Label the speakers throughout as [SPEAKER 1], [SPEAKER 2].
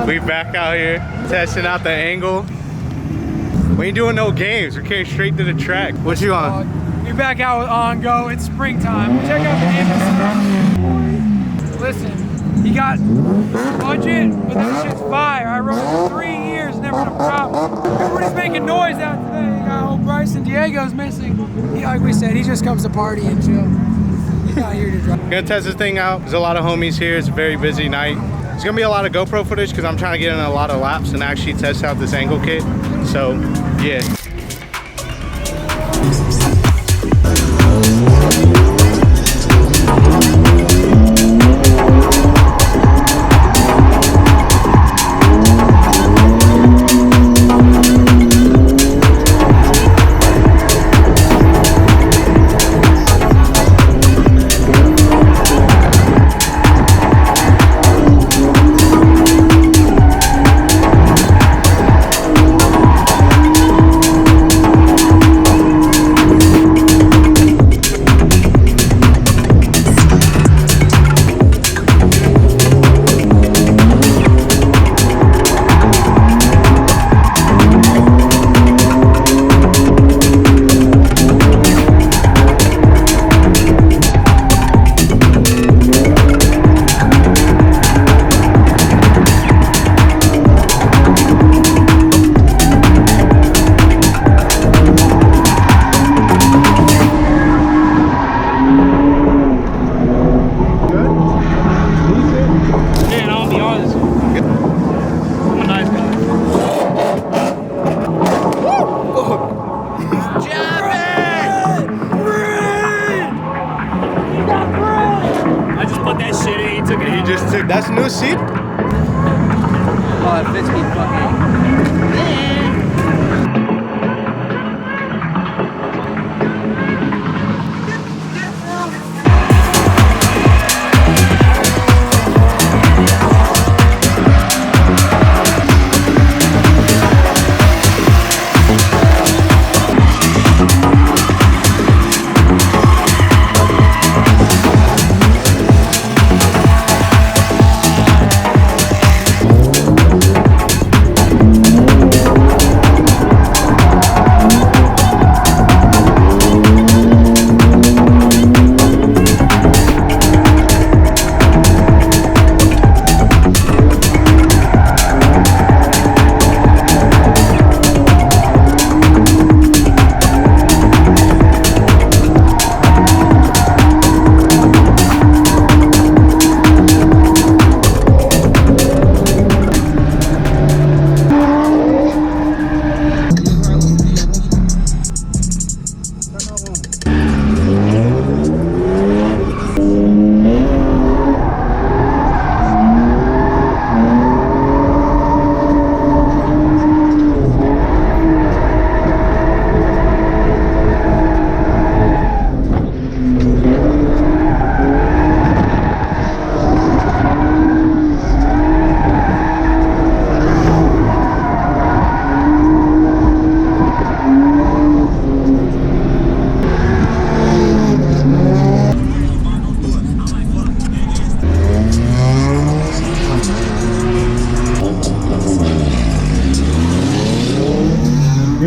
[SPEAKER 1] We back out here testing out the angle. We ain't doing no games. We're carrying straight to the track. What you on?
[SPEAKER 2] We back out with On Go. It's springtime. Check out the Amazon. Listen, he got budget, but that shit's fire. I rode it for 3 years, never had a problem. Everybody's making noise out today. Old Bryson Diego's missing. Like we said, he just comes to party and chill. He's not here to drive.
[SPEAKER 1] Gonna test this thing out. There's a lot of homies here. It's a very busy night. There's gonna be a lot of GoPro footage because I'm trying to get in a lot of laps and actually test out this angle kit. So, yeah. That's a new seat?
[SPEAKER 3] Oh, it fits me fucking.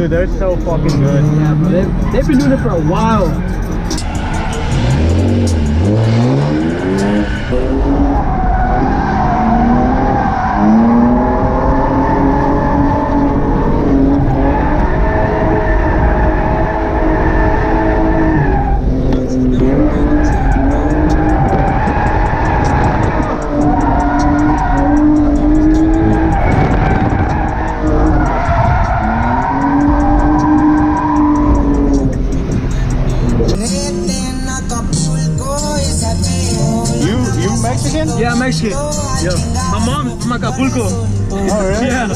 [SPEAKER 1] Dude, they're so fucking good.
[SPEAKER 3] Yeah, bro. They've been doing it for a while.
[SPEAKER 1] You Mexican?
[SPEAKER 3] Yeah, I'm Mexican. Yeah. My mom's from Acapulco.
[SPEAKER 1] Oh, really?
[SPEAKER 3] Yeah.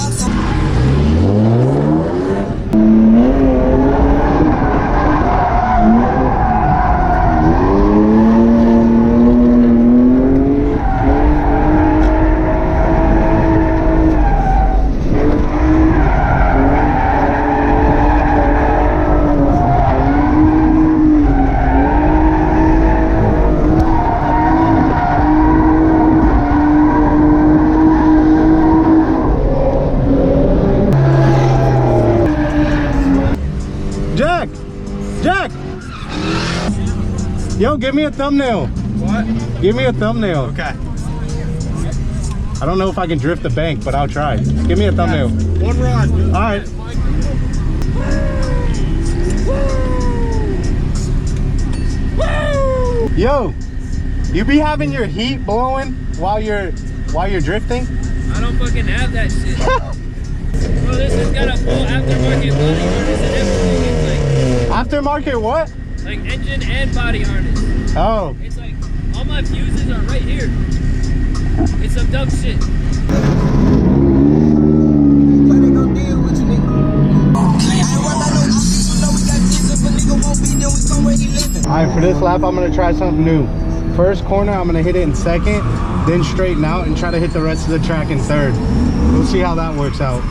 [SPEAKER 1] Jack! Yo, give me a thumbnail.
[SPEAKER 2] What?
[SPEAKER 1] Give me a thumbnail.
[SPEAKER 2] Okay.
[SPEAKER 1] I don't know if I can drift the bank, but I'll try. Give me a thumbnail.
[SPEAKER 2] One run.
[SPEAKER 1] All right. Yo, you be having your heat blowing while you're drifting?
[SPEAKER 3] I don't fucking have that shit. Bro, this has got a full aftermarket body harness and everything. It's
[SPEAKER 1] Aftermarket what?
[SPEAKER 3] like engine and body harness.
[SPEAKER 1] Oh.
[SPEAKER 3] It's like all my fuses are right here. It's some dumb shit.
[SPEAKER 1] Alright, for this lap I'm gonna try something new. First corner I'm gonna hit it in second, then straighten out and try to hit the rest of the track in third. We'll see how that works out.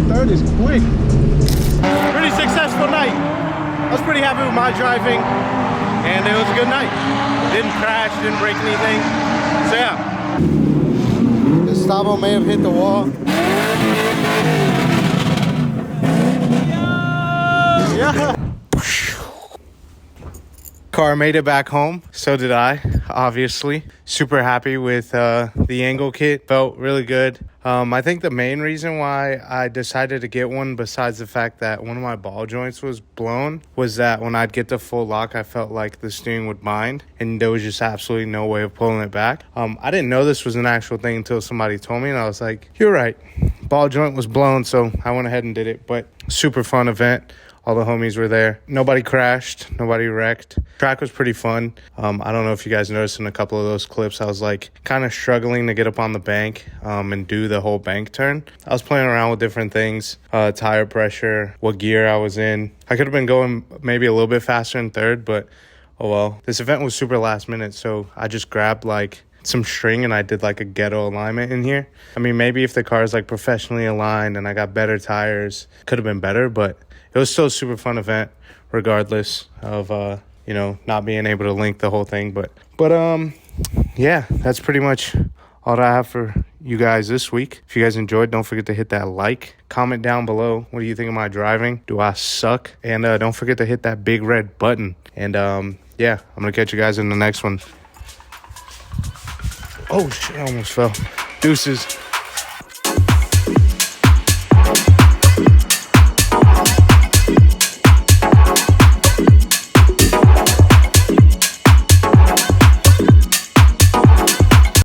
[SPEAKER 1] Third is quick. Pretty successful night. I was pretty happy with my driving, and it was a good night. Didn't crash, didn't break anything. So yeah. The Stavo may have hit the wall. Yeah. Car made it back home. So did I, obviously. Super happy with the angle kit. Felt really good. I think the main reason why I decided to get one, besides the fact that one of my ball joints was blown, was that when I'd get the full lock, I felt like the steering would bind, and there was just absolutely no way of pulling it back. I didn't know this was an actual thing until somebody told me, and I was like, you're right. Ball joint was blown, so I went ahead and did it. But super fun event. All the homies were there. Nobody crashed. Nobody wrecked. Track was pretty fun. I don't know if you guys noticed in a couple of those clips, I was like kind of struggling to get up on the bank and do the whole bank turn. I was playing around with different things, tire pressure, what gear I was in. I could have been going maybe a little bit faster in third, but oh well. This event was super last minute, so I just grabbed like some string and I did like a ghetto alignment in here. I mean, maybe if the car is like professionally aligned and I got better tires, could have been better, but it was still a super fun event regardless of you know, not being able to link the whole thing. But yeah, that's pretty much all that I have for you guys this week. If you guys enjoyed, don't forget to hit that like, comment down below, what do you think of my driving? Do I suck? And don't forget to hit that big red button. And yeah, I'm gonna catch you guys in the next one. Oh shit, I almost fell. Deuces.